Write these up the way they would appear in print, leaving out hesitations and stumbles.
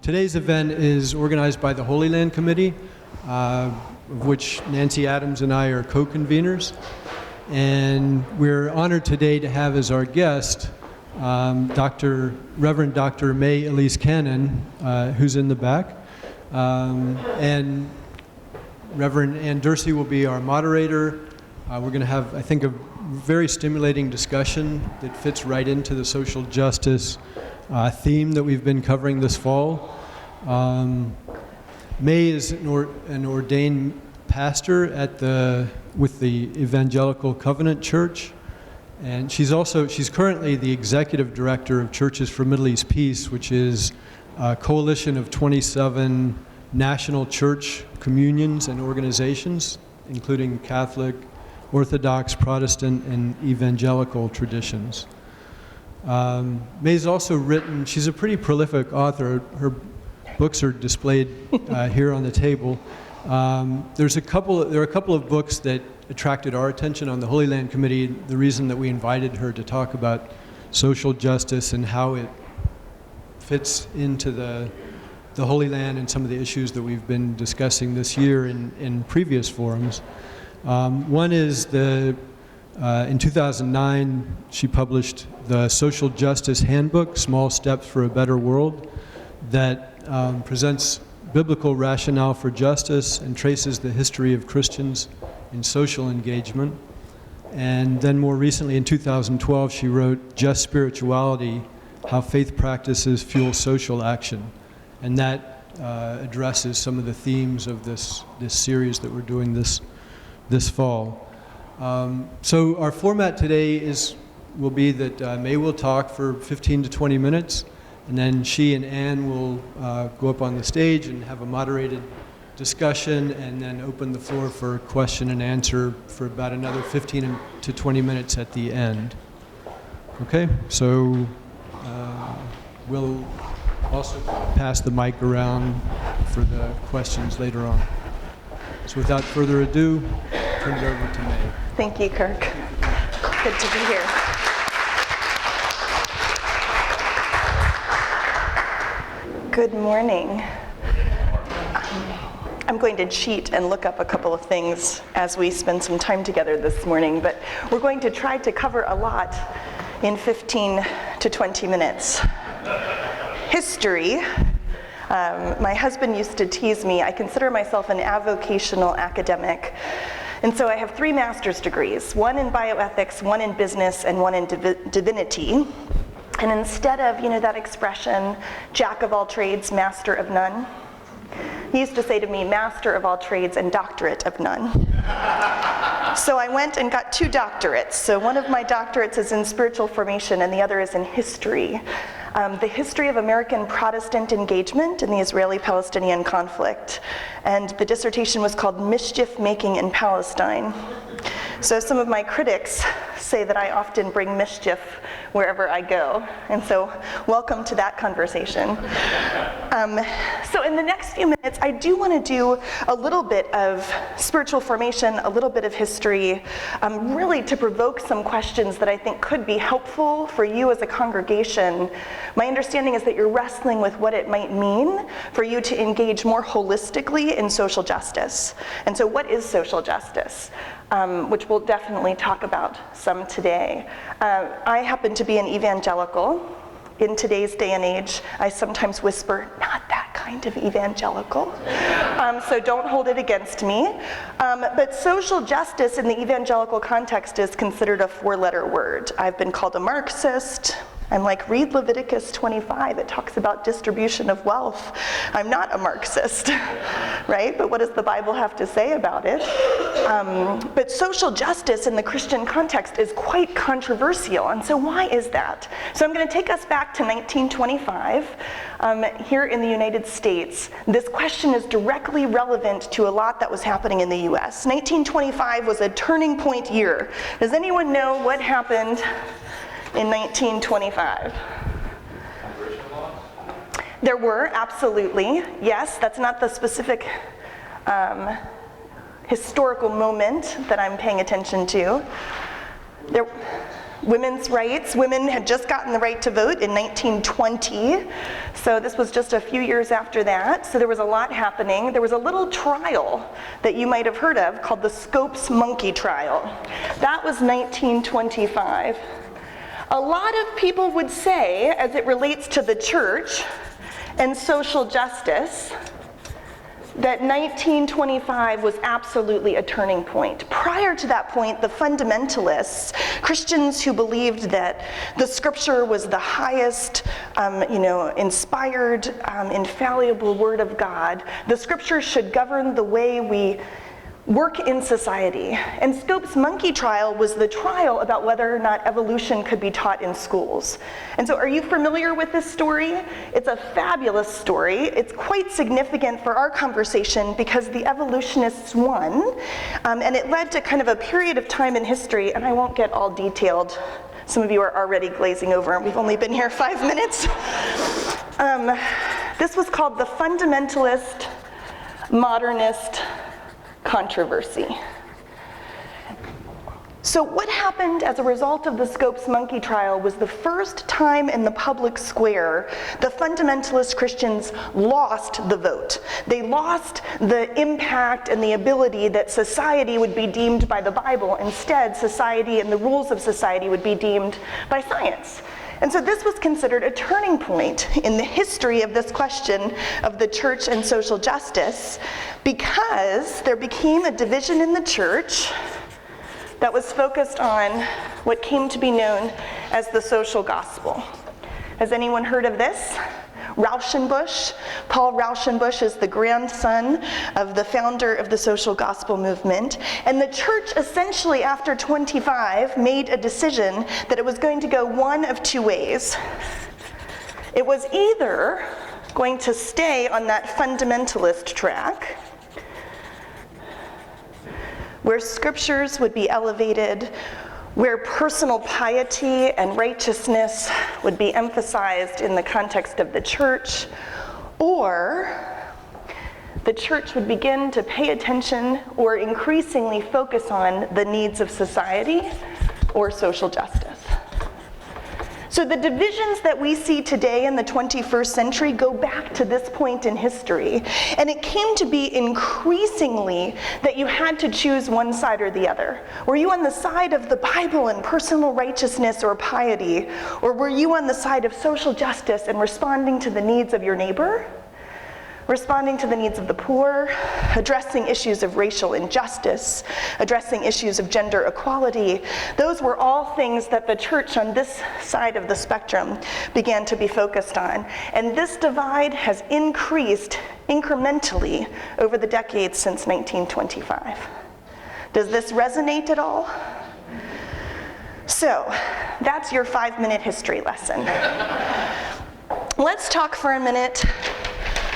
Today's event is organized by the Holy Land Committee, of which Nancy Adams and I are co-conveners. And we're honored today to have as our guest Reverend Dr. May Elise Cannon, who's in the back. And Reverend Ann Dursey will be our moderator. We're going to have, I think, a very stimulating discussion that fits right into the social justice theme that we've been covering this fall. May is an ordained pastor with the Evangelical Covenant Church, and she's currently the executive director of Churches for Middle East Peace, which is a coalition of 27 national church communions and organizations, including Catholic, Orthodox, Protestant, and Evangelical traditions. May's also written, she's a pretty prolific author. Her books are displayed here on the table. There are a couple of books that attracted our attention on the Holy Land Committee. The reason that we invited her to talk about social justice and how it fits into the Holy Land and some of the issues that we've been discussing this year in previous forums. One is in 2009, she published the Social Justice Handbook, Small Steps for a Better World, that presents biblical rationale for justice and traces the history of Christians in social engagement. And then more recently, in 2012, she wrote Just Spirituality, How Faith Practices Fuel Social Action. And that addresses some of the themes of this series that we're doing this fall. So our format today will be that May will talk for 15 to 20 minutes, and then she and Ann will go up on the stage and have a moderated discussion, and then open the floor for question and answer for about another 15 to 20 minutes at the end. Okay, so we'll also pass the mic around for the questions later on. So without further ado, turn it over to May. Thank you, Kirk. Good to be here. Good morning. I'm going to cheat and look up a couple of things as we spend some time together this morning, but we're going to try to cover a lot in 15 to 20 minutes. History. My husband used to tease me. I consider myself an avocational academic. And so I have 3 master's degrees, one in bioethics, one in business, and one in divinity. And instead of, that expression, jack of all trades, master of none, he used to say to me, master of all trades and doctorate of none. So I went and got 2 doctorates. So one of my doctorates is in spiritual formation and the other is in history. The history of American Protestant engagement in the Israeli-Palestinian conflict. And the dissertation was called Mischief Making in Palestine. So some of my critics say that I often bring mischief wherever I go. And so welcome to that conversation. So in the next few minutes, I do want to do a little bit of spiritual formation, a little bit of history, really to provoke some questions that I think could be helpful for you as a congregation. My understanding is that you're wrestling with what it might mean for you to engage more holistically in social justice. And so what is social justice? Which we'll definitely talk about some today. I happen to be an evangelical. In today's day and age, I sometimes whisper, not that kind of evangelical. So don't hold it against me. But social justice in the evangelical context is considered a 4-letter word. I've been called a Marxist. I'm like, read Leviticus 25. It talks about distribution of wealth. I'm not a Marxist, right? But what does the Bible have to say about it? But social justice in the Christian context is quite controversial. And so why is that? So I'm going to take us back to 1925. Here in the United States, this question is directly relevant to a lot that was happening in the U.S. 1925 was a turning point year. Does anyone know what happened in 1925? There were, absolutely. Yes, that's not the specific historical moment that I'm paying attention to. Women's rights. Women had just gotten the right to vote in 1920, so this was just a few years after that, so there was a lot happening. There was a little trial that you might have heard of called the Scopes Monkey Trial. That was 1925. A lot of people would say, as it relates to the church and social justice, that 1925 was absolutely a turning point. Prior to that point, the fundamentalists, Christians who believed that the scripture was the highest, inspired, infallible word of God, the scripture should govern the way we work in society. And Scopes Monkey Trial was the trial about whether or not evolution could be taught in schools. And so are you familiar with this story? It's a fabulous story. It's quite significant for our conversation because the evolutionists won, and it led to kind of a period of time in history, and I won't get all detailed. Some of you are already glazing over, and we've only been here 5 minutes. This was called the fundamentalist modernist controversy. So what happened as a result of the Scopes Monkey Trial was the first time in the public square the fundamentalist Christians lost the vote. They lost the impact and the ability that society would be deemed by the Bible. Instead, society and the rules of society would be deemed by science. And so this was considered a turning point in the history of this question of the church and social justice, because there became a division in the church that was focused on what came to be known as the social gospel. Has anyone heard of this? Rauschenbusch. Paul Rauschenbusch is the grandson of the founder of the social gospel movement. And the church essentially, after 25, made a decision that it was going to go one of two ways. It was either going to stay on that fundamentalist track, where scriptures would be elevated, where personal piety and righteousness would be emphasized in the context of the church, or the church would begin to pay attention or increasingly focus on the needs of society or social justice. So the divisions that we see today in the 21st century go back to this point in history, and it came to be increasingly that you had to choose one side or the other. Were you on the side of the Bible and personal righteousness or piety, or were you on the side of social justice and responding to the needs of your neighbor? Responding to the needs of the poor, addressing issues of racial injustice, addressing issues of gender equality. Those were all things that the church on this side of the spectrum began to be focused on. And this divide has increased incrementally over the decades since 1925. Does this resonate at all? So, that's your 5-minute history lesson. Let's talk for a minute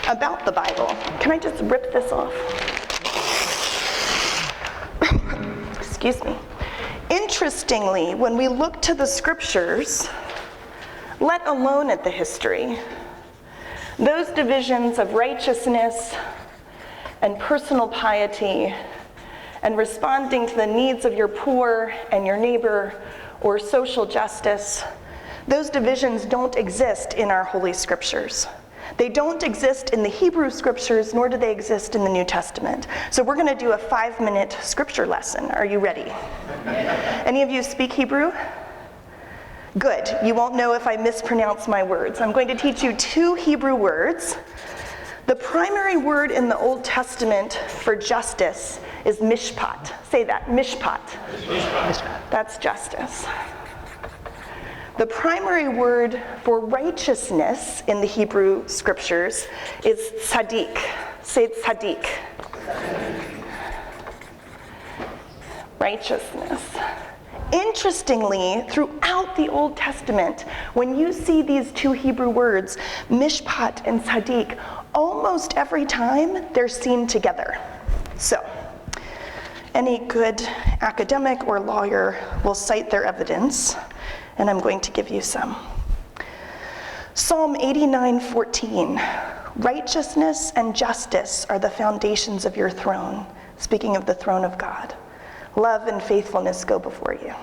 about the Bible. Can I just rip this off? Excuse me. Interestingly, when we look to the scriptures, let alone at the history, those divisions of righteousness and personal piety and responding to the needs of your poor and your neighbor or social justice, those divisions don't exist in our Holy Scriptures. They don't exist in the Hebrew Scriptures, nor do they exist in the New Testament. So we're going to do a 5-minute scripture lesson. Are you ready? Any of you speak Hebrew? Good. You won't know if I mispronounce my words. I'm going to teach you 2 Hebrew words. The primary word in the Old Testament for justice is mishpat. Say that, mishpat. Mishpat. That's justice. The primary word for righteousness in the Hebrew Scriptures is tzaddik. Say tzaddik. Righteousness. Interestingly, throughout the Old Testament, when you see these 2 Hebrew words, mishpat and tzaddik, almost every time they're seen together. So, any good academic or lawyer will cite their evidence, and I'm going to give you some. Psalm 89:14, righteousness and justice are the foundations of your throne. Speaking of the throne of God. Love and faithfulness go before you.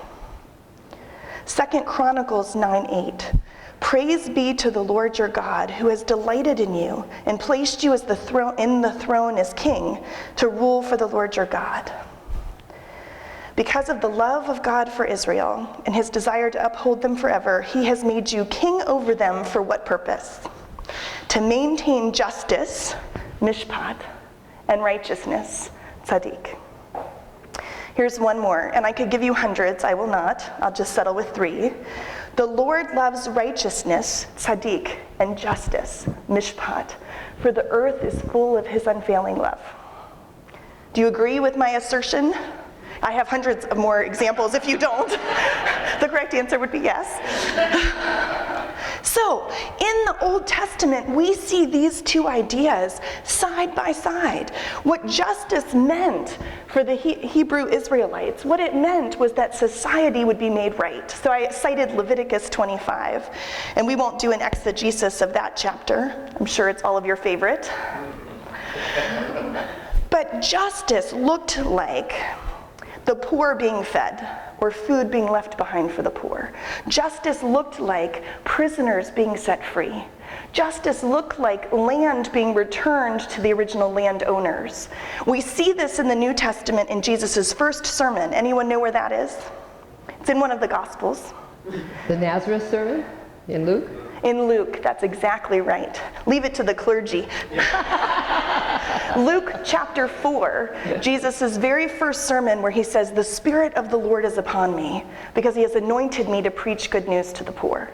2 Chronicles 9:8. Praise be to the Lord your God, who has delighted in you and placed you as in the throne as king to rule for the Lord your God. Because of the love of God for Israel and his desire to uphold them forever, he has made you king over them for what purpose? To maintain justice, mishpat, and righteousness, tzaddik. Here's one more, and I could give you hundreds. I will not. I'll just settle with 3. The Lord loves righteousness, tzaddik, and justice, mishpat, for the earth is full of his unfailing love. Do you agree with my assertion? I have hundreds of more examples if you don't. The correct answer would be yes. So, in the Old Testament, we see these two ideas side by side. What justice meant for the Hebrew Israelites, what it meant was that society would be made right. So I cited Leviticus 25, and we won't do an exegesis of that chapter. I'm sure it's all of your favorite. But justice looked like the poor being fed, or food being left behind for the poor. Justice looked like prisoners being set free. Justice looked like land being returned to the original landowners. We see this in the New Testament in Jesus' first sermon. Anyone know where that is? It's in one of the Gospels. The Nazareth sermon in Luke? In Luke, that's exactly right. Leave it to the clergy. Luke chapter 4, Jesus' very first sermon where he says, "The Spirit of the Lord is upon me, because he has anointed me to preach good news to the poor,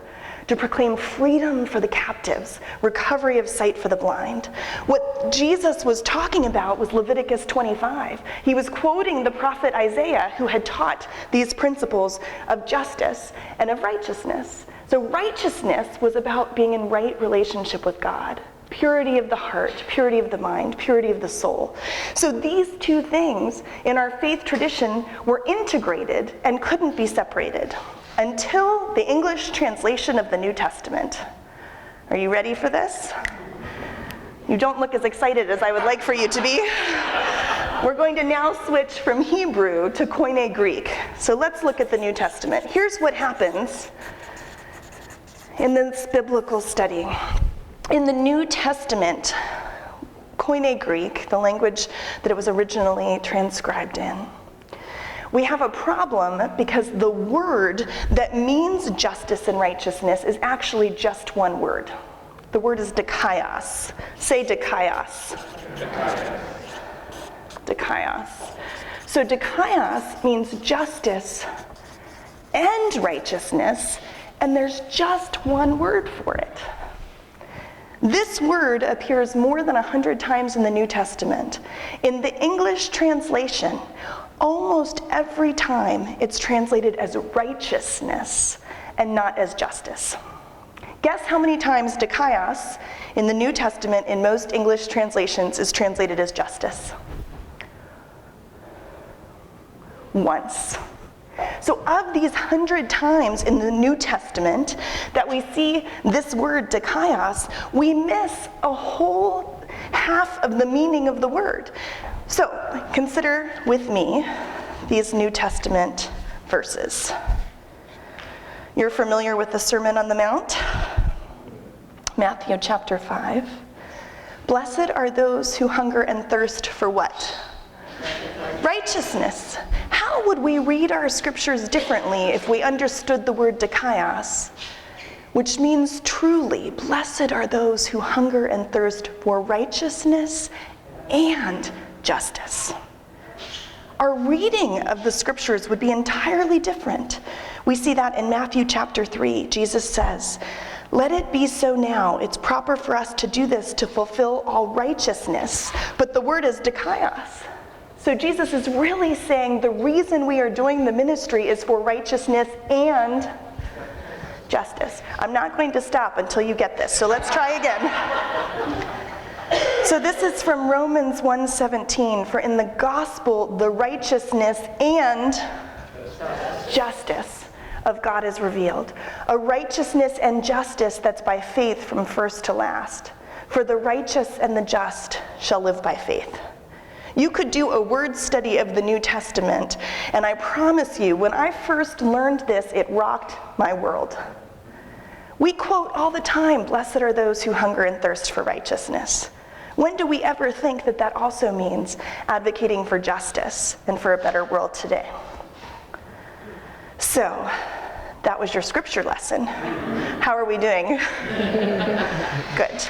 to proclaim freedom for the captives, recovery of sight for the blind." What Jesus was talking about was Leviticus 25. He was quoting the prophet Isaiah, who had taught these principles of justice and of righteousness. So righteousness was about being in right relationship with God. Purity of the heart, purity of the mind, purity of the soul. So these two things in our faith tradition were integrated and couldn't be separated until the English translation of the New Testament. Are you ready for this? You don't look as excited as I would like for you to be. We're going to now switch from Hebrew to Koine Greek. So let's look at the New Testament. Here's what happens in this biblical study. In the New Testament, Koine Greek, the language that it was originally transcribed in, we have a problem because the word that means justice and righteousness is actually just one word. The word is dikaios. Say dikaios. Dikaios. So dikaios means justice and righteousness, and there's just one word for it. This word appears more than 100 times in the New Testament. In the English translation, almost every time it's translated as righteousness and not as justice. Guess how many times dikaios in the New Testament in most English translations is translated as justice? Once. So of these 100 times in the New Testament that we see this word dikaios, we miss a whole half of the meaning of the word. So consider with me these New Testament verses. You're familiar with the Sermon on the Mount? Matthew chapter 5. Blessed are those who hunger and thirst for what? Righteousness. How would we read our scriptures differently if we understood the word dikaios, which means truly, blessed are those who hunger and thirst for righteousness and justice? Our reading of the scriptures would be entirely different. We see that in Matthew chapter 3. Jesus says, "Let it be so now. It's proper for us to do this to fulfill all righteousness." But the word is dikaios. So Jesus is really saying the reason we are doing the ministry is for righteousness and justice. I'm not going to stop until you get this, so let's try again. So this is from Romans 1:17. For in the gospel, the righteousness and justice of God is revealed. A righteousness and justice that's by faith from first to last. For the righteous and the just shall live by faith. You could do a word study of the New Testament, and I promise you, when I first learned this, it rocked my world. We quote all the time, "Blessed are those who hunger and thirst for righteousness." When do we ever think that that also means advocating for justice and for a better world today? So, that was your scripture lesson. How are we doing? Good.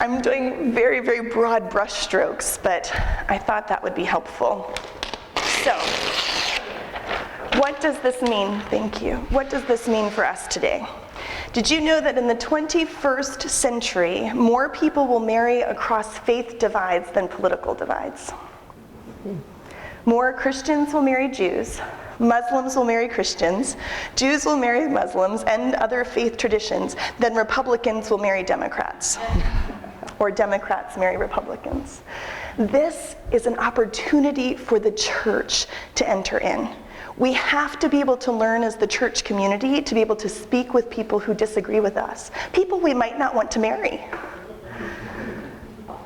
I'm doing very, very broad brush strokes, but I thought that would be helpful. So, what does this mean? Thank you. What does this mean for us today? Did you know that in the 21st century, more people will marry across faith divides than political divides? More Christians will marry Jews, Muslims will marry Christians, Jews will marry Muslims and other faith traditions than Republicans will marry Democrats, or Democrats marry Republicans. This is an opportunity for the church to enter in. We have to be able to learn as the church community to be able to speak with people who disagree with us, people we might not want to marry.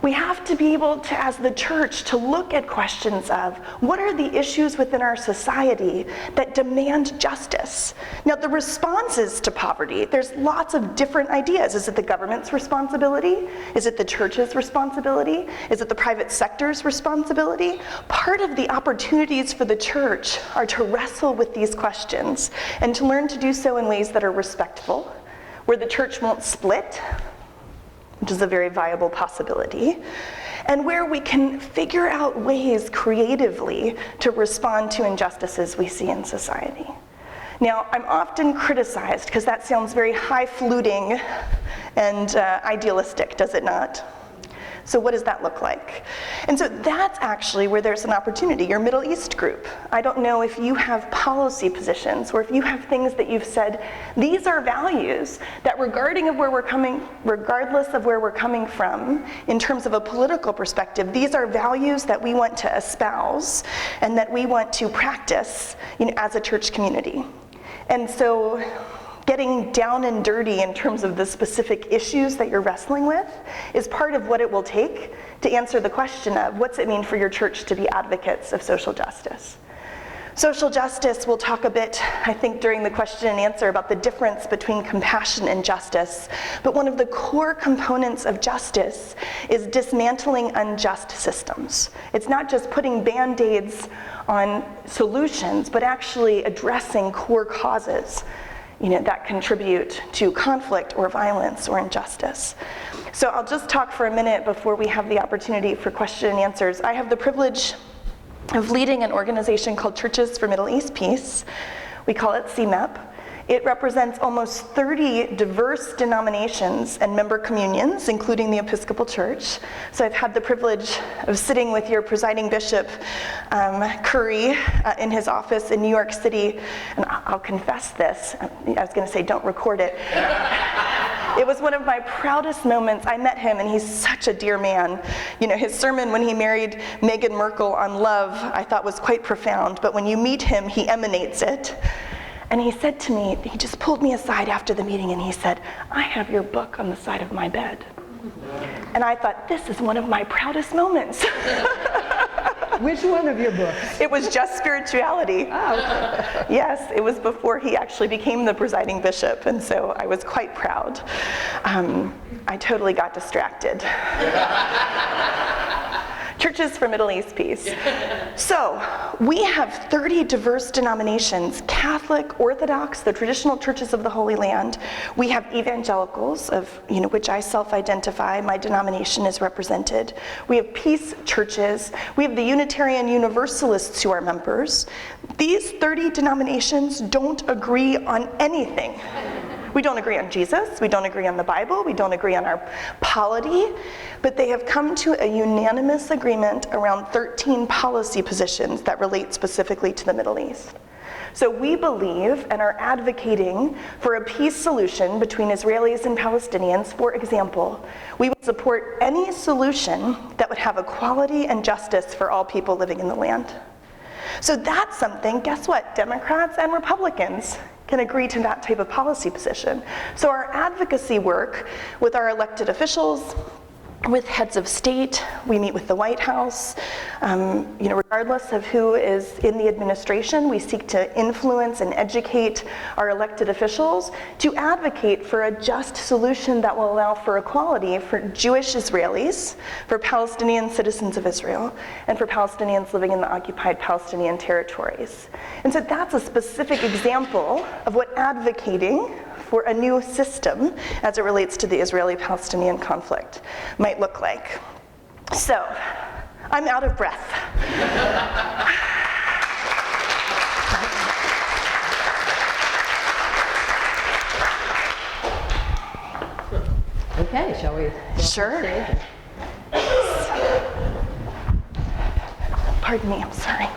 We have to be able to, as the church, to look at questions of what are the issues within our society that demand justice. Now, the responses to poverty, there's lots of different ideas. Is it the government's responsibility? Is it the church's responsibility? Is it the private sector's responsibility? Part of the opportunities for the church are to wrestle with these questions and to learn to do so in ways that are respectful, where the church won't split, which is a very viable possibility, and where we can figure out ways creatively to respond to injustices we see in society. Now, I'm often criticized because that sounds very highfalutin and idealistic, does it not? So what does that look like? And so that's actually where there's an opportunity. Your Middle East group, I don't know if you have policy positions or if you have things that you've said, these are values that regardless of where we're coming from, in terms of a political perspective, these are values that we want to espouse and that we want to practice, as a church community. And so getting down and dirty in terms of the specific issues that you're wrestling with is part of what it will take to answer the question of what's it mean for your church to be advocates of social justice. Social justice, we'll talk a bit, I think, during the question and answer about the difference between compassion and justice. But one of the core components of justice is dismantling unjust systems. It's not just putting Band-Aids on solutions, but actually addressing core causes that contribute to conflict or violence or injustice. So I'll just talk for a minute before we have the opportunity for question and answers. I have the privilege of leading an organization called Churches for Middle East Peace. We call it CMEP. It represents almost 30 diverse denominations and member communions, including the Episcopal Church. So I've had the privilege of sitting with your presiding bishop, Curry, in his office in New York City. And I'll confess this. I was going to say, don't record it. It was one of my proudest moments. I met him, and he's such a dear man. His sermon when he married Meghan Markle on love, I thought was quite profound. But when you meet him, he emanates it. And he said to me, he just pulled me aside after the meeting and he said, "I have your book on the side of my bed." And I thought, this is one of my proudest moments. Which one of your books? It was Just Spirituality. Oh, okay. Yes, it was before he actually became the presiding bishop, and so I was quite proud. I totally got distracted. Churches for Middle East Peace. So, we have 30 diverse denominations: Catholic, Orthodox, the traditional churches of the Holy Land. We have evangelicals, of which I self-identify. My denomination is represented. We have peace churches. We have the Unitarian Universalists who are members. These 30 denominations don't agree on anything. We don't agree on Jesus, we don't agree on the Bible, we don't agree on our polity, but they have come to a unanimous agreement around 13 policy positions that relate specifically to the Middle East. So we believe and are advocating for a peace solution between Israelis and Palestinians. For example, we would support any solution that would have equality and justice for all people living in the land. So that's something, guess what? Democrats and Republicans can agree to that type of policy position. So our advocacy work with our elected officials, with heads of state, we meet with the White House. Regardless of who is in the administration, we seek to influence and educate our elected officials to advocate for a just solution that will allow for equality for Jewish Israelis, for Palestinian citizens of Israel, and for Palestinians living in the occupied Palestinian territories. And so that's a specific example of what advocating for a new system as it relates to the Israeli-Palestinian conflict might look like. So, I'm out of breath. Okay, shall we? Sure. Pardon me, I'm sorry.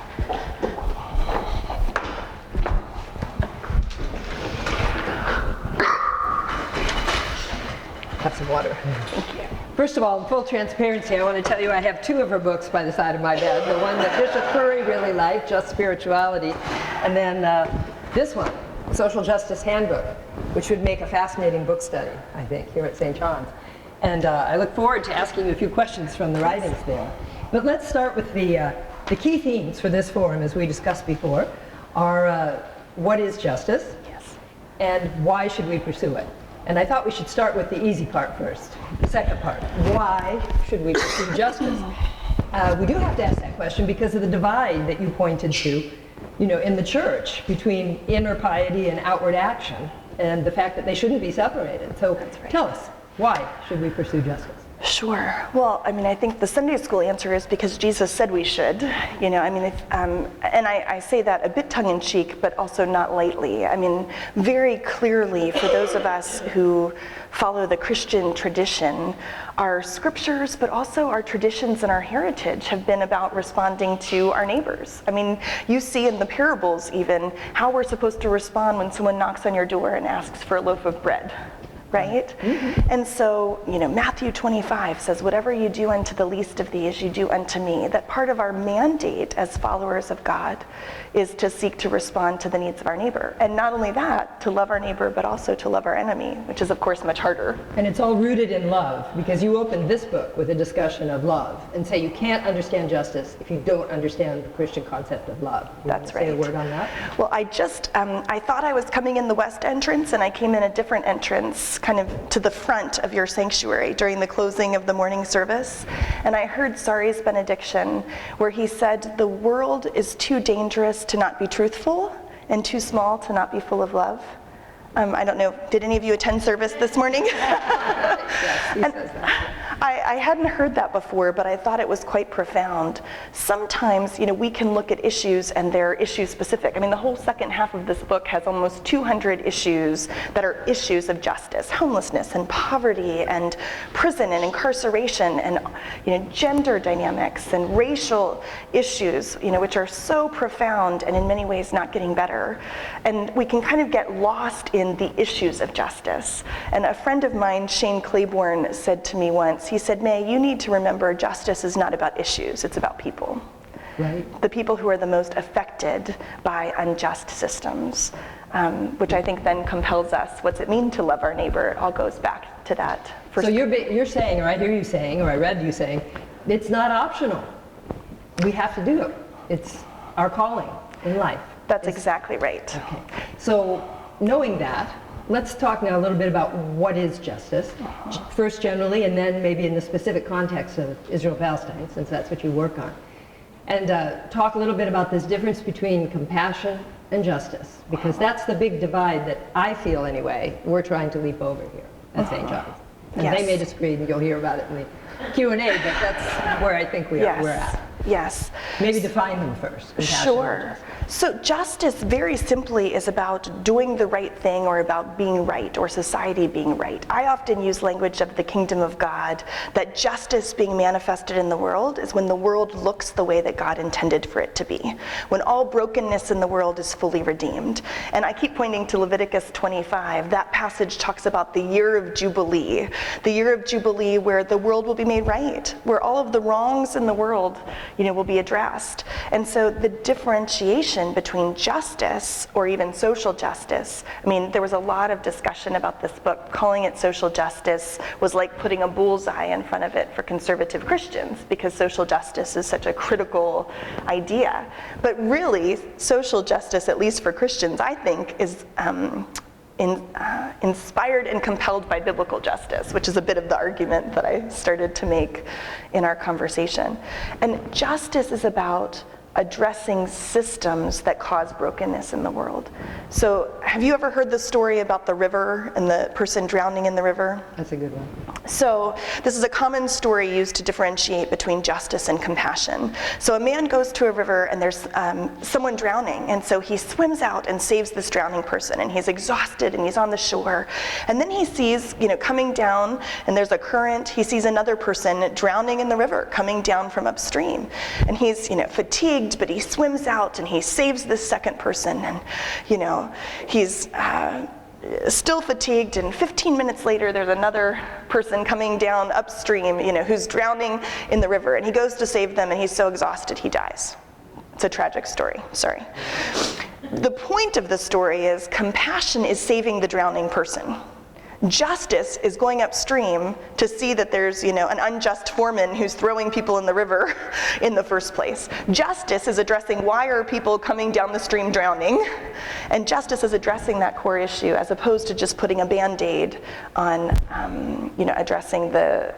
Have some water. First of all, in full transparency, I want to tell you I have 2 of her books by the side of my bed. The one that Bishop Curry really liked, Just Spirituality, and then this one, Social Justice Handbook, which would make a fascinating book study, I think, here at St. John's. And I look forward to asking you a few questions from the writings there. But let's start with the key themes for this forum, as we discussed before, are what is justice? Yes. And why should we pursue it? And I thought we should start with the easy part first. The second part, why should we pursue justice? We do have to ask that question because of the divide that you pointed to, in the church between inner piety and outward action, and the fact that they shouldn't be separated. So tell us, why should we pursue justice? Sure. Well, I think the Sunday school answer is because Jesus said we should. And I say that a bit tongue-in-cheek, but also not lightly. Very clearly, for those of us who follow the Christian tradition, our scriptures, but also our traditions and our heritage have been about responding to our neighbors. You see in the parables even how we're supposed to respond when someone knocks on your door and asks for a loaf of bread. Right? Mm-hmm. And so, Matthew 25 says, whatever you do unto the least of these, you do unto me. That part of our mandate as followers of God is to seek to respond to the needs of our neighbor. And not only that, to love our neighbor, but also to love our enemy, which is, of course, much harder. And it's all rooted in love, because you opened this book with a discussion of love and say you can't understand justice if you don't understand the Christian concept of love. That's right. Say a word on that? Well, I thought I was coming in the west entrance, and I came in a different entrance, kind of to the front of your sanctuary during the closing of the morning service. And I heard Sari's benediction, where he said, the world is too dangerous to not be truthful and too small to not be full of love. I don't know, did any of you attend service this morning? Yes, he says that. I hadn't heard that before, but I thought it was quite profound. Sometimes, we can look at issues and they're issue specific. The whole second half of this book has almost 200 issues that are issues of justice, homelessness and poverty and prison and incarceration and, gender dynamics and racial issues, which are so profound and in many ways not getting better. And we can kind of get lost in the issues of justice. And a friend of mine, Shane Claiborne, said to me once, he said, May, you need to remember justice is not about issues, it's about people. Right. The people who are the most affected by unjust systems, which I think then compels us. What's it mean to love our neighbor? It all goes back to that. So you're saying, or I hear you saying, or I read you saying, it's not optional. We have to do it. It's our calling in life. That's exactly right. Okay. So knowing that, let's talk now a little bit about what is justice, first generally, and then maybe in the specific context of Israel-Palestine, since that's what you work on. And talk a little bit about this difference between compassion and justice, because that's the big divide that I feel, anyway, we're trying to leap over here at St. John's. And Yes. They may disagree, and you'll hear about it in the Q&A, but that's where I think we're at. Yes. Maybe define them first. Sure. So justice very simply is about doing the right thing or about being right or society being right. I often use language of the kingdom of God, that justice being manifested in the world is when the world looks the way that God intended for it to be, when all brokenness in the world is fully redeemed. And I keep pointing to Leviticus 25. That passage talks about the year of Jubilee where the world will be made right, where all of the wrongs in the world, will be addressed. And so the differentiation between justice or even social justice, I mean, there was a lot of discussion about this book. Calling it social justice was like putting a bullseye in front of it for conservative Christians, because social justice is such a critical idea. But really, social justice, at least for Christians, I think, is inspired and compelled by biblical justice, which is a bit of the argument that I started to make in our conversation. And justice is about addressing systems that cause brokenness in the world. So have you ever heard the story about the river and the person drowning in the river? That's a good one. So this is a common story used to differentiate between justice and compassion. So a man goes to a river and there's someone drowning, and so he swims out and saves this drowning person, and he's exhausted and he's on the shore. And then he sees, coming down, and there's a current, he sees another person drowning in the river coming down from upstream. And he's, fatigued, but he swims out and he saves this second person, and he's still fatigued, and 15 minutes later there's another person coming down upstream, who's drowning in the river, and he goes to save them and he's so exhausted he dies. It's a tragic story, sorry. The point of the story is compassion is saving the drowning person. Justice is going upstream to see that there's, an unjust foreman who's throwing people in the river in the first place. Justice is addressing why are people coming down the stream drowning, and justice is addressing that core issue as opposed to just putting a Band-Aid on, addressing the,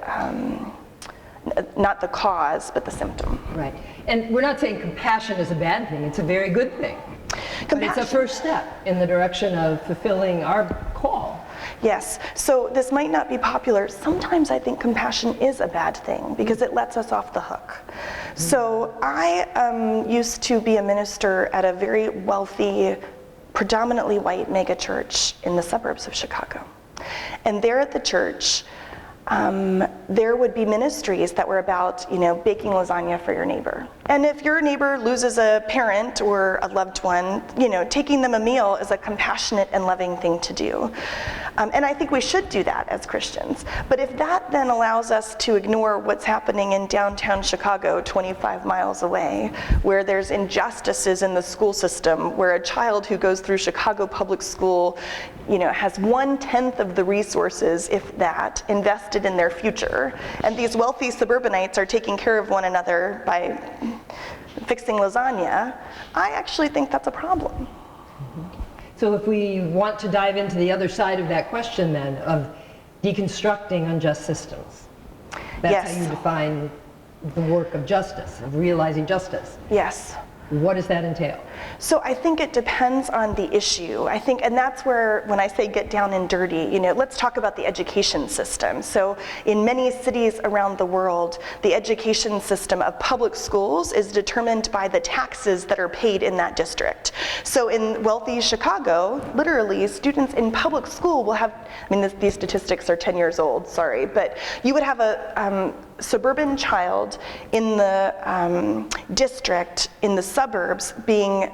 not the cause, but the symptom. Right. And we're not saying compassion is a bad thing. It's a very good thing. But it's a first step in the direction of fulfilling our call. Yes, so this might not be popular. Sometimes I think compassion is a bad thing because it lets us off the hook. So I used to be a minister at a very wealthy, predominantly white mega church in the suburbs of Chicago. And there at the church, there would be ministries that were about, baking lasagna for your neighbor. And if your neighbor loses a parent or a loved one, taking them a meal is a compassionate and loving thing to do. And I think we should do that as Christians. But if that then allows us to ignore what's happening in downtown Chicago, 25 miles away, where there's injustices in the school system, where a child who goes through Chicago public school, has 1/10 of the resources, if that, invested in their future, and these wealthy suburbanites are taking care of one another by fixing lasagna, I actually think that's a problem. So if we want to dive into the other side of that question then, of deconstructing unjust systems, that's Yes. how you define the work of justice, of realizing justice. Yes. What does that entail? So I think it depends on the issue. I think, and that's where, when I say get down and dirty, let's talk about the education system. So in many cities around the world, the education system of public schools is determined by the taxes that are paid in that district. So in wealthy Chicago, literally, students in public school will have, these statistics are 10 years old, sorry, but you would have a suburban child in the district, in the suburbs, being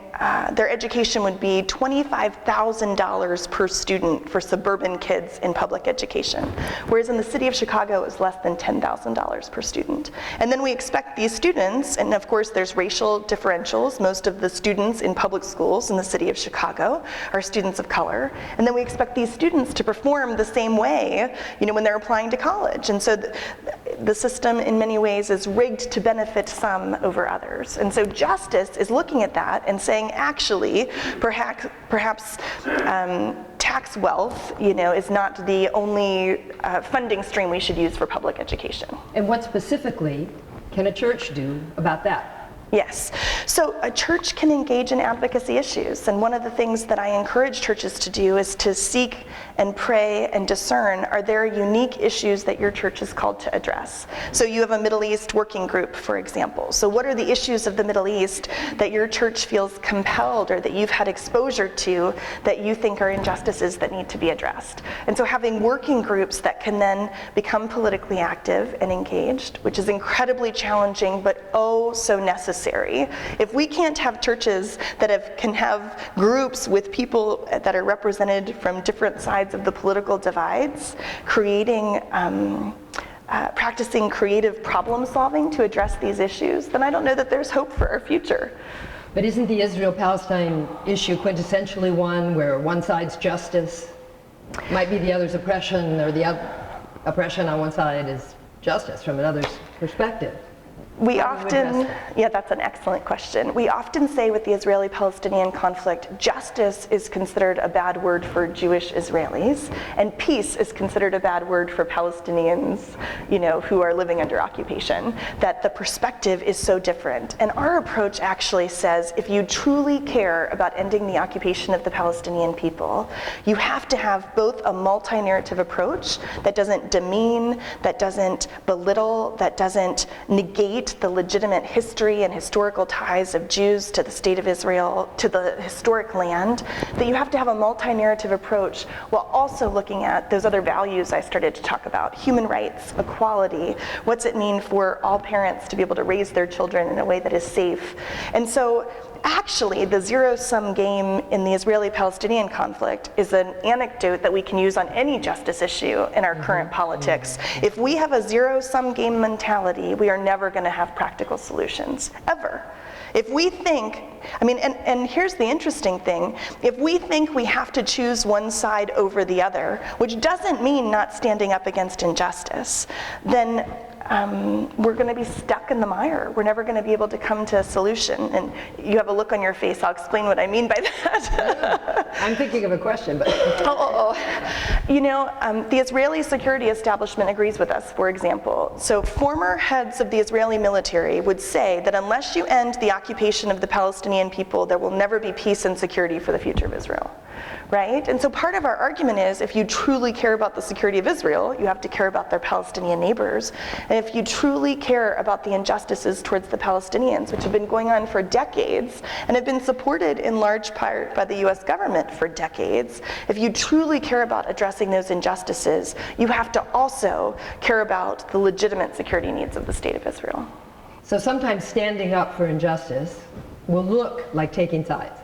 their education would be $25,000 per student for suburban kids in public education, whereas in the city of Chicago it was less than $10,000 per student. And then we expect these students, and of course there's racial differentials, most of the students in public schools in the city of Chicago are students of color, and then we expect these students to perform the same way, when they're applying to college. And so the system in many ways is rigged to benefit some over others. And so justice is looking at that and saying, actually, perhaps tax wealth, is not the only funding stream we should use for public education. And what specifically can a church do about that? Yes. So a church can engage in advocacy issues, and one of the things that I encourage churches to do is to seek and pray and discern, are there unique issues that your church is called to address? So you have a Middle East working group, for example. So what are the issues of the Middle East that your church feels compelled, or that you've had exposure to, that you think are injustices that need to be addressed? And so having working groups that can then become politically active and engaged, which is incredibly challenging, but oh so necessary. If we can't have churches that can have groups with people that are represented from different sides of the political divides, creating practicing creative problem solving to address these issues, then I don't know that there's hope for our future. But isn't the Israel-Palestine issue quintessentially one where one side's justice might be the other's oppression, or the oppression on one side is justice from another's perspective? We often, yeah, that's an excellent question. We often say with the Israeli-Palestinian conflict, justice is considered a bad word for Jewish Israelis, and peace is considered a bad word for Palestinians, who are living under occupation, that the perspective is so different. And our approach actually says, if you truly care about ending the occupation of the Palestinian people, you have to have both a multi-narrative approach that doesn't demean, that doesn't belittle, that doesn't negate the legitimate history and historical ties of Jews to the state of Israel, to the historic land, that you have to have a multi-narrative approach while also looking at those other values I started to talk about: human rights, equality, what's it mean for all parents to be able to raise their children in a way that is safe. And so actually, the zero-sum game in the Israeli-Palestinian conflict is an anecdote that we can use on any justice issue in our current politics. If we have a zero-sum game mentality, we are never going to have practical solutions, ever. If we think, and here's the interesting thing, if we think we have to choose one side over the other, which doesn't mean not standing up against injustice, then we're going to be stuck in the mire. We're never going to be able to come to a solution. And you have a look on your face. I'll explain what I mean by that. I'm thinking of a question, but... The Israeli security establishment agrees with us, for example. So former heads of the Israeli military would say that unless you end the occupation of the Palestinian people, there will never be peace and security for the future of Israel. Right? And so part of our argument is, if you truly care about the security of Israel, you have to care about their Palestinian neighbors. And if you truly care about the injustices towards the Palestinians, which have been going on for decades and have been supported in large part by the U.S. government for decades, if you truly care about addressing those injustices, you have to also care about the legitimate security needs of the state of Israel. So sometimes standing up for injustice will look like taking sides.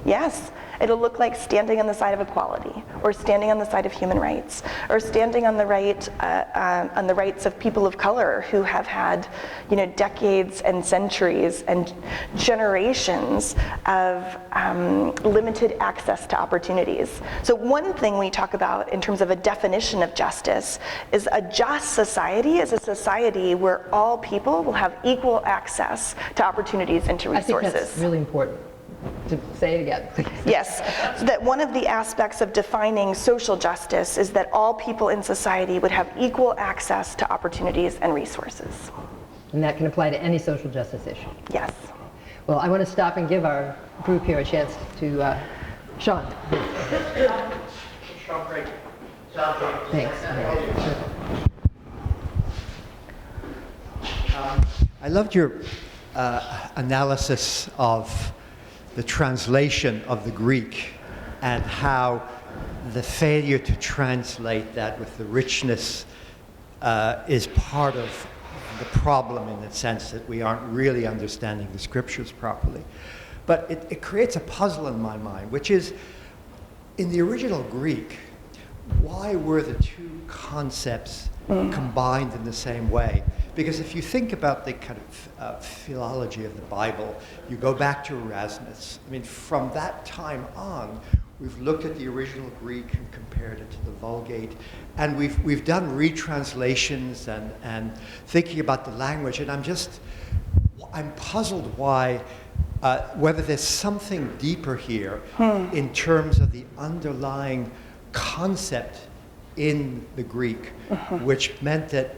Yes. It'll look like standing on the side of equality, or standing on the side of human rights, or standing on the rights of people of color who have had, decades and centuries and generations of limited access to opportunities. So one thing we talk about in terms of a definition of justice is a just society is a society where all people will have equal access to opportunities and to resources. I think that's really important. To say it again, please. Yes, so that one of the aspects of defining social justice is that all people in society would have equal access to opportunities and resources. And that can apply to any social justice issue. Yes. Well, I want to stop and give our group here a chance to, Sean. Sean, great. Thanks. I loved your analysis of the translation of the Greek and how the failure to translate that with the richness is part of the problem, in the sense that we aren't really understanding the scriptures properly. But it creates a puzzle in my mind, which is, in the original Greek, why were the two concepts combined in the same way? Because if you think about the kind of philology of the Bible, you go back to Erasmus. From that time on, we've looked at the original Greek and compared it to the Vulgate, and we've done retranslations and thinking about the language. And I'm puzzled why, whether there's something deeper here in terms of the underlying concept in the Greek, which meant that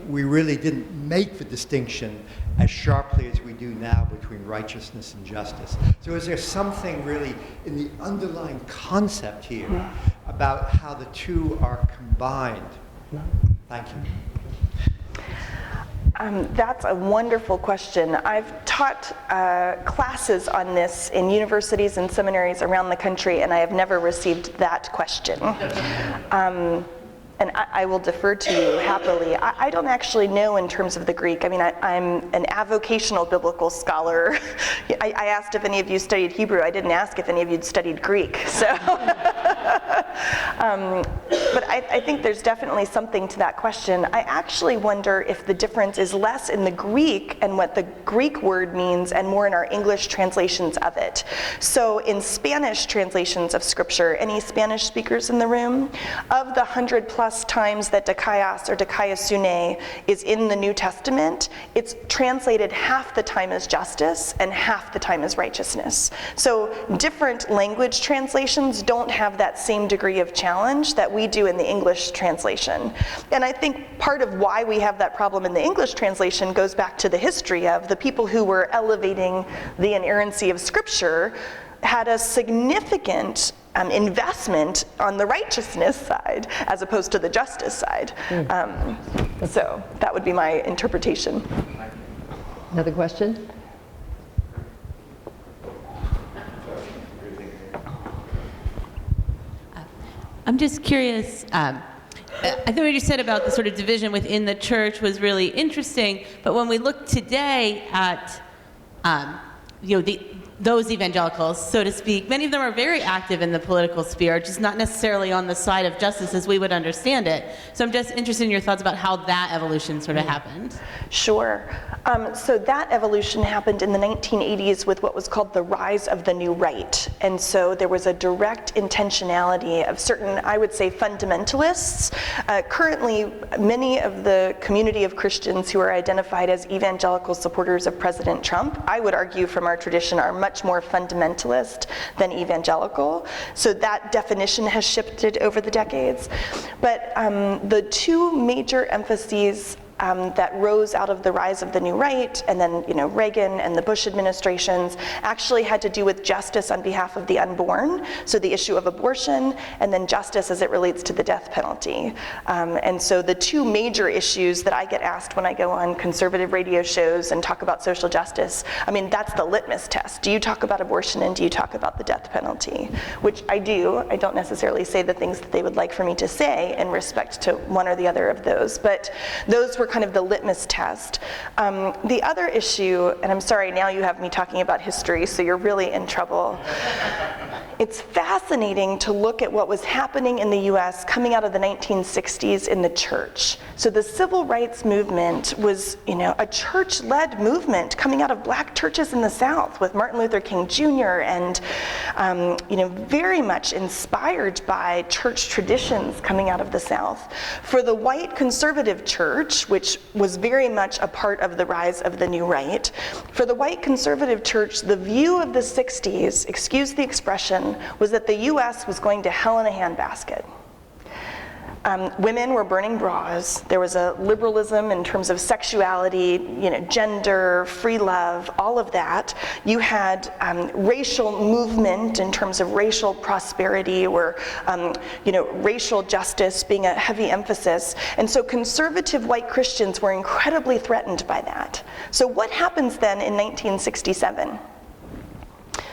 we really didn't make the distinction as sharply as we do now between righteousness and justice. So is there something really in the underlying concept here about how the two are combined? Thank you. That's a wonderful question. I've taught classes on this in universities and seminaries around the country, and I have never received that question. And I will defer to you happily. I don't actually know in terms of the Greek. I'm an avocational biblical scholar. I asked if any of you studied Hebrew. I didn't ask if any of you'd studied Greek. So But I think there's definitely something to that question. I actually wonder if the difference is less in the Greek and what the Greek word means and more in our English translations of it. So in Spanish translations of Scripture, any Spanish speakers in the room? Of the 100+ times that dikaios or dikaiosune is in the New Testament, it's translated half the time as justice and half the time as righteousness. So different language translations don't have that same degree of challenge that we do in the English translation. And I think part of why we have that problem in the English translation goes back to the history of the people who were elevating the inerrancy of Scripture had a significant investment on the righteousness side as opposed to the justice side. So that would be my interpretation. Another question? I'm just curious, I think what you said about the sort of division within the church was really interesting, but when we look today at those evangelicals, so to speak, many of them are very active in the political sphere, just not necessarily on the side of justice as we would understand it. So I'm just interested in your thoughts about how that evolution sort of happened. Sure. So that evolution happened in the 1980s with what was called the rise of the new right. And so there was a direct intentionality of certain, I would say, fundamentalists. Currently, many of the community of Christians who are identified as evangelical supporters of President Trump, I would argue from our tradition, are much more fundamentalist than evangelical. So that definition has shifted over the decades. But the two major emphases that rose out of the rise of the new right, and then Reagan and the Bush administrations, actually had to do with justice on behalf of the unborn, so the issue of abortion, and then justice as it relates to the death penalty. And so the two major issues that I get asked when I go on conservative radio shows and talk about social justice, I mean, that's the litmus test. Do you talk about abortion and do you talk about the death penalty? Which I do. I don't necessarily say the things that they would like for me to say in respect to one or the other of those, but those were kind of the litmus test. The other issue, and I'm sorry, now you have me talking about history, so you're really in trouble. It's fascinating to look at what was happening in the U.S. coming out of the 1960s in the church. So the civil rights movement was, a church-led movement coming out of black churches in the South with Martin Luther King Jr. and, very much inspired by church traditions coming out of the South. For the white conservative church, which was very much a part of the rise of the new right, for the white conservative church, the view of the 60s, excuse the expression, was that the U.S. was going to hell in a handbasket. Women were burning bras. There was a liberalism in terms of sexuality, gender, free love, all of that. You had racial movement in terms of racial prosperity, or racial justice being a heavy emphasis. And so conservative white Christians were incredibly threatened by that. So what happens then in 1967?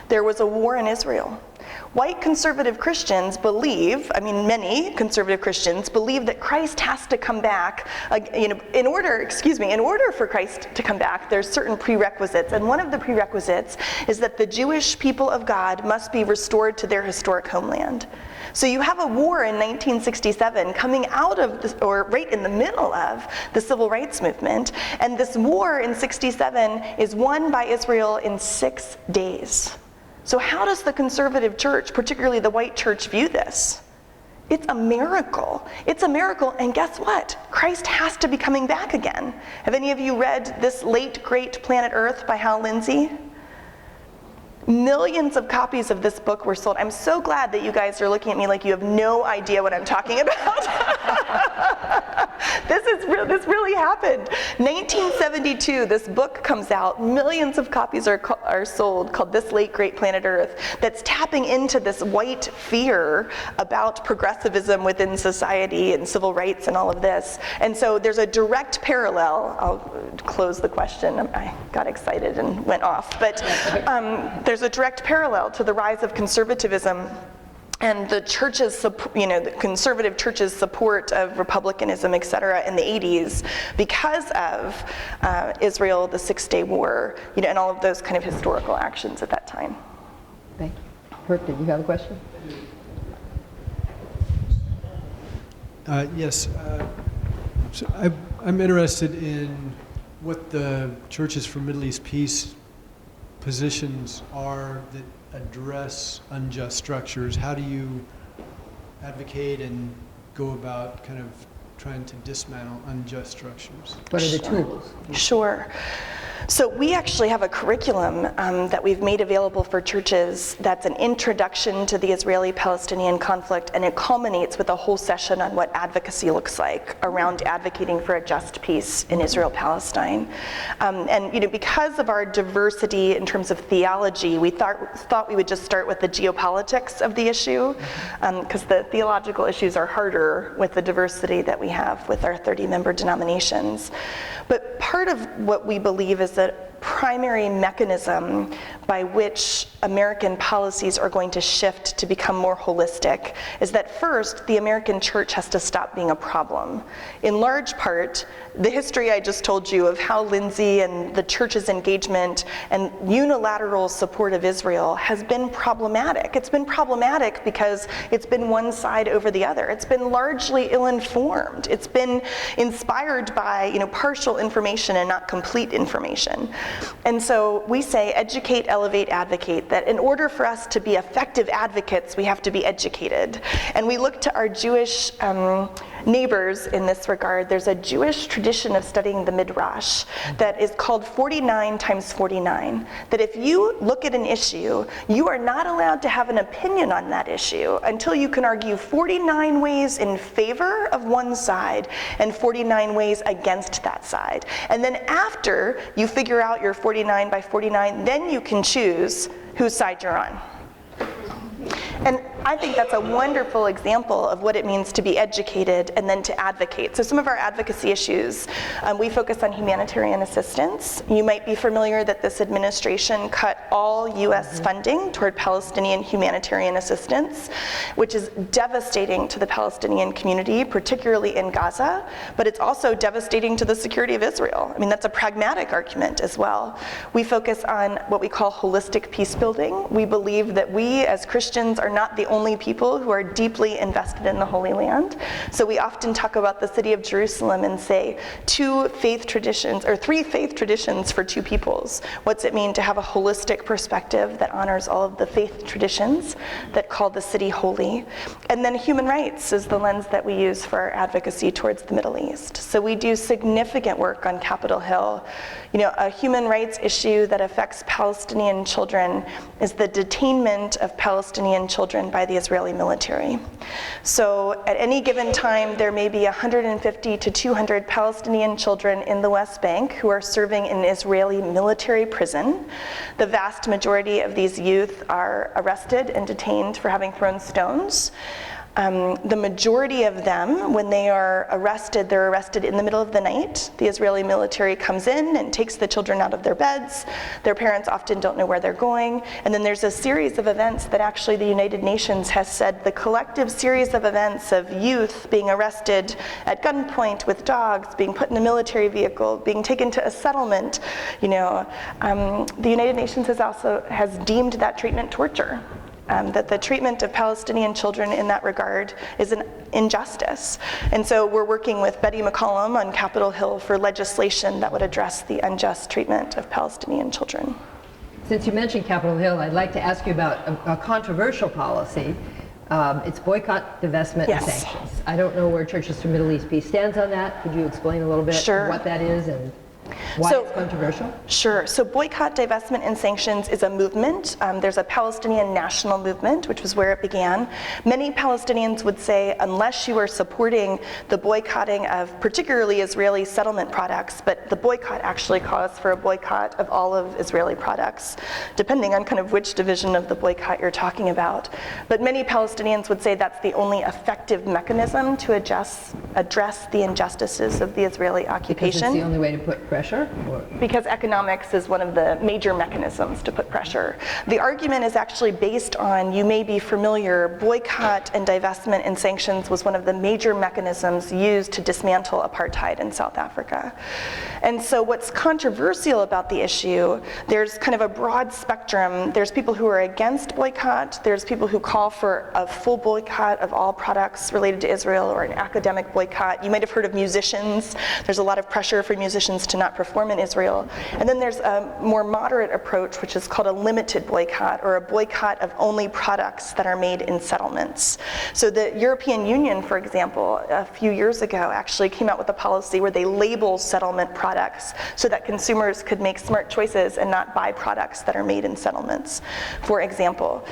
There was a war in Israel. White conservative Christians believe, many conservative Christians believe that Christ has to come back, in order for Christ to come back, there's certain prerequisites. And one of the prerequisites is that the Jewish people of God must be restored to their historic homeland. So you have a war in 1967 coming out of, or right in the middle of, the civil rights movement. And this war in 67 is won by Israel in 6 days. So how does the conservative church, particularly the white church, view this? It's a miracle. It's a miracle, and guess what? Christ has to be coming back again. Have any of you read This Late Great Planet Earth by Hal Lindsey? Millions of copies of this book were sold. I'm so glad that you guys are looking at me like you have no idea what I'm talking about. This really happened. 1972, this book comes out. Millions of copies are sold, called This Late Great Planet Earth, that's tapping into this white fear about progressivism within society and civil rights and all of this. And so there's a direct parallel. I'll close the question. I got excited and went off. But there's a direct parallel to the rise of conservatism and the church's, the conservative church's support of republicanism, et cetera, in the 80s because of Israel, the 6-Day War, and all of those kind of historical actions at that time. Thank you. Bert, did you have a question? Yes. So I'm interested in what the Churches for Middle East Peace positions are that address unjust structures. How do you advocate and go about kind of trying to dismantle unjust structures? What are the tools? Sure. So we actually have a curriculum that we've made available for churches that's an introduction to the Israeli-Palestinian conflict, and it culminates with a whole session on what advocacy looks like around advocating for a just peace in Israel-Palestine. And because of our diversity in terms of theology, we thought we would just start with the geopolitics of the issue, because the theological issues are harder with the diversity that we have with our 30-member denominations. But part of what we believe is that primary mechanism by which American policies are going to shift to become more holistic is that first, the American church has to stop being a problem. In large part, the history I just told you of how Lindsay and the church's engagement and unilateral support of Israel has been problematic. It's been problematic because it's been one side over the other. It's been largely ill-informed. It's been inspired by partial information and not complete information. And so we say educate, elevate, advocate, that in order for us to be effective advocates, we have to be educated. And we look to our Jewish neighbors in this regard. There's a Jewish tradition of studying the Midrash that is called 49 times 49, that if you look at an issue, you are not allowed to have an opinion on that issue until you can argue 49 ways in favor of one side and 49 ways against that side. And then after you figure out your 49 by 49, then you can choose whose side you're on. And I think that's a wonderful example of what it means to be educated and then to advocate. So some of our advocacy issues, we focus on humanitarian assistance. You might be familiar that this administration cut all U.S. funding toward Palestinian humanitarian assistance, which is devastating to the Palestinian community, particularly in Gaza, but it's also devastating to the security of Israel. I mean, that's a pragmatic argument as well. We focus on what we call holistic peace building. We believe that we as Christians are not the only people who are deeply invested in the Holy Land. So we often talk about the city of Jerusalem and say three faith traditions for two peoples. What's it mean to have a holistic perspective that honors all of the faith traditions that call the city holy? And then human rights is the lens that we use for our advocacy towards the Middle East. So we do significant work on Capitol Hill. A human rights issue that affects Palestinian children is the detainment of Palestinian children by the Israeli military. So at any given time, there may be 150 to 200 Palestinian children in the West Bank who are serving in Israeli military prison. The vast majority of these youth are arrested and detained for having thrown stones. The majority of them, when they are arrested, they're arrested in the middle of the night. The Israeli military comes in and takes the children out of their beds. Their parents often don't know where they're going. And then there's a series of events that actually the United Nations has said the collective series of events of youth being arrested at gunpoint with dogs, being put in a military vehicle, being taken to a settlement. The United Nations has deemed that treatment torture. That the treatment of Palestinian children in that regard is an injustice. And so we're working with Betty McCollum on Capitol Hill for legislation that would address the unjust treatment of Palestinian children. Since you mentioned Capitol Hill, I'd like to ask you about a controversial policy. It's boycott, divestment, and sanctions. I don't know where Churches for Middle East Peace stands on that. Could you explain a little bit what that is and why it's controversial? Sure. So boycott, divestment, and sanctions is a movement. There's a Palestinian national movement, which was where it began. Many Palestinians would say, unless you are supporting the boycotting of particularly Israeli settlement products, but the boycott actually calls for a boycott of all of Israeli products, depending on kind of which division of the boycott you're talking about. But many Palestinians would say that's the only effective mechanism to address the injustices of the Israeli occupation. Because it's the only way to put pressure pressure? Or? Because economics is one of the major mechanisms to put pressure. The argument is actually based on, you may be familiar, boycott and divestment and sanctions was one of the major mechanisms used to dismantle apartheid in South Africa. And so what's controversial about the issue, there's kind of a broad spectrum. There's people who are against boycott. There's people who call for a full boycott of all products related to Israel, or an academic boycott. You might have heard of musicians. There's a lot of pressure for musicians to not perform in Israel. And then there's a more moderate approach, which is called a limited boycott, or a boycott of only products that are made in settlements. So the European Union, for example, a few years ago actually came out with a policy where they label settlement products so that consumers could make smart choices and not buy products that are made in settlements, for example.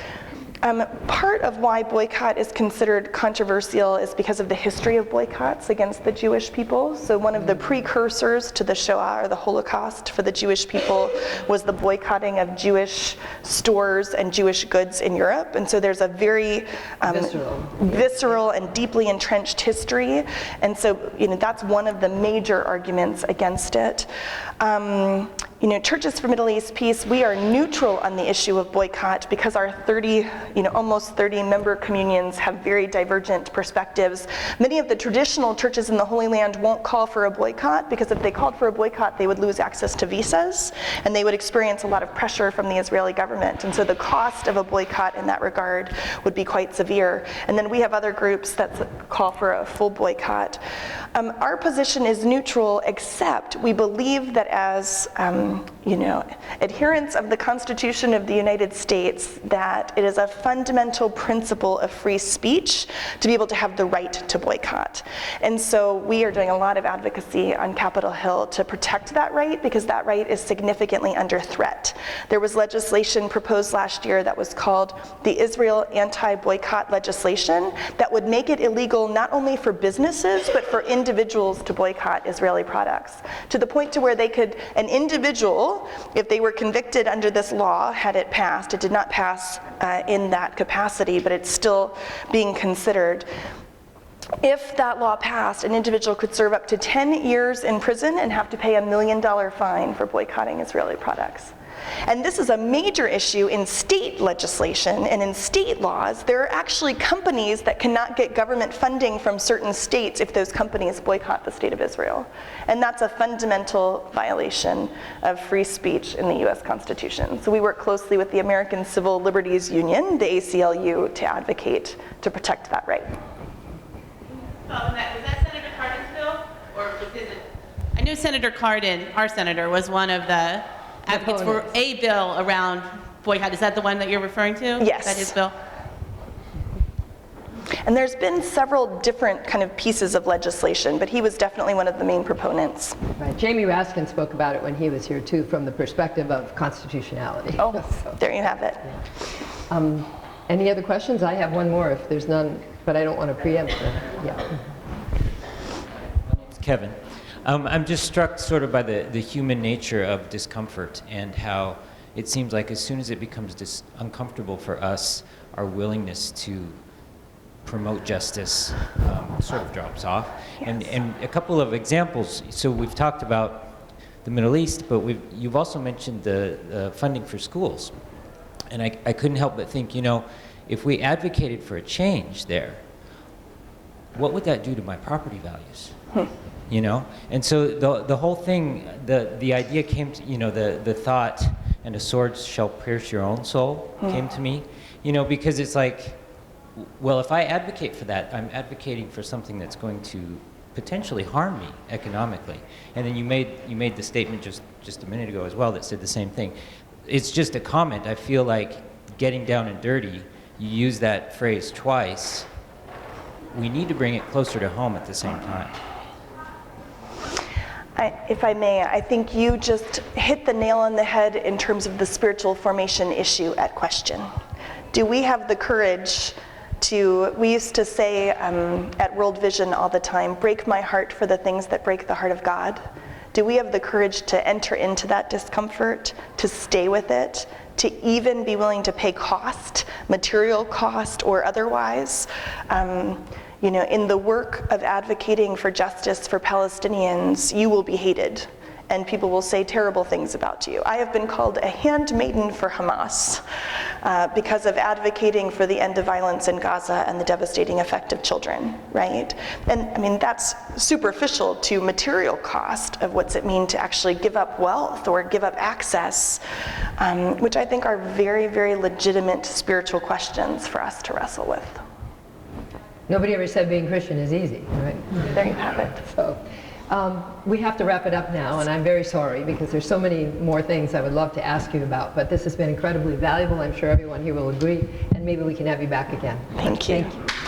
Part of why boycott is considered controversial is because of the history of boycotts against the Jewish people. So one of the precursors to the Shoah, or the Holocaust, for the Jewish people was the boycotting of Jewish stores and Jewish goods in Europe. And so there's a very visceral and deeply entrenched history. And so that's one of the major arguments against it. Churches for Middle East Peace, we are neutral on the issue of boycott because our almost 30 member communions have very divergent perspectives. Many of the traditional churches in the Holy Land won't call for a boycott, because if they called for a boycott, they would lose access to visas, and they would experience a lot of pressure from the Israeli government. And so the cost of a boycott in that regard would be quite severe. And then we have other groups that call for a full boycott. Our position is neutral, except we believe that as adherents of the Constitution of the United States, that it is a fundamental principle of free speech to be able to have the right to boycott. And so we are doing a lot of advocacy on Capitol Hill to protect that right, because that right is significantly under threat. There was legislation proposed last year that was called the Israel Anti-Boycott Legislation that would make it illegal not only for businesses, but for individuals to boycott Israeli products, to the point to where an individual, if they were convicted under this law, had it passed, it did not pass in that capacity, but it's still being considered. If that law passed, an individual could serve up to 10 years in prison and have to pay $1 million fine for boycotting Israeli products. And this is a major issue in state legislation and in state laws. There are actually companies that cannot get government funding from certain states if those companies boycott the state of Israel. And that's a fundamental violation of free speech in the US Constitution. So we work closely with the American Civil Liberties Union, the ACLU, to advocate to protect that right. Was that Senator Cardin's bill, or was his? I know Senator Cardin, our senator, was one of the advocates for a bill around boycott. Is that the one that you're referring to? Yes. Is that his bill? And there's been several different kind of pieces of legislation, but he was definitely one of the main proponents. Right. Jamie Raskin spoke about it when he was here too, from the perspective of constitutionality. Oh, there you have it. Yeah. Any other questions? I have one more if there's none, but I don't want to preempt them. Yeah. My name's Kevin. I'm just struck sort of by the human nature of discomfort, and how it seems like as soon as it becomes uncomfortable for us, our willingness to promote justice sort of drops off. Yes. And a couple of examples. So we've talked about the Middle East, but you've also mentioned the funding for schools. And I couldn't help but think, if we advocated for a change there, what would that do to my property values? And so the whole thing, the idea came to, the thought, and a sword shall pierce your own soul, came to me, because it's like, well, if I advocate for that, I'm advocating for something that's going to potentially harm me economically. And then you made the statement just a minute ago as well that said the same thing. It's just a comment. I feel like getting down and dirty, you use that phrase twice. We need to bring it closer to home at the same time. If I may, I think you just hit the nail on the head in terms of the spiritual formation issue at question. Do we have the courage we used to say at World Vision all the time, break my heart for the things that break the heart of God? Do we have the courage to enter into that discomfort, to stay with it, to even be willing to pay cost, material cost or otherwise? In the work of advocating for justice for Palestinians, you will be hated. and people will say terrible things about you. I have been called a handmaiden for Hamas because of advocating for the end of violence in Gaza and the devastating effect of children, right? And I mean, that's superficial to material cost of what's it mean to actually give up wealth or give up access, which I think are very, very legitimate spiritual questions for us to wrestle with. Nobody ever said being Christian is easy, right? There you have it. So we have to wrap it up now, and I'm very sorry because there's so many more things I would love to ask you about, but this has been incredibly valuable. I'm sure everyone here will agree, and maybe we can have you back again. Thank you. Thank you.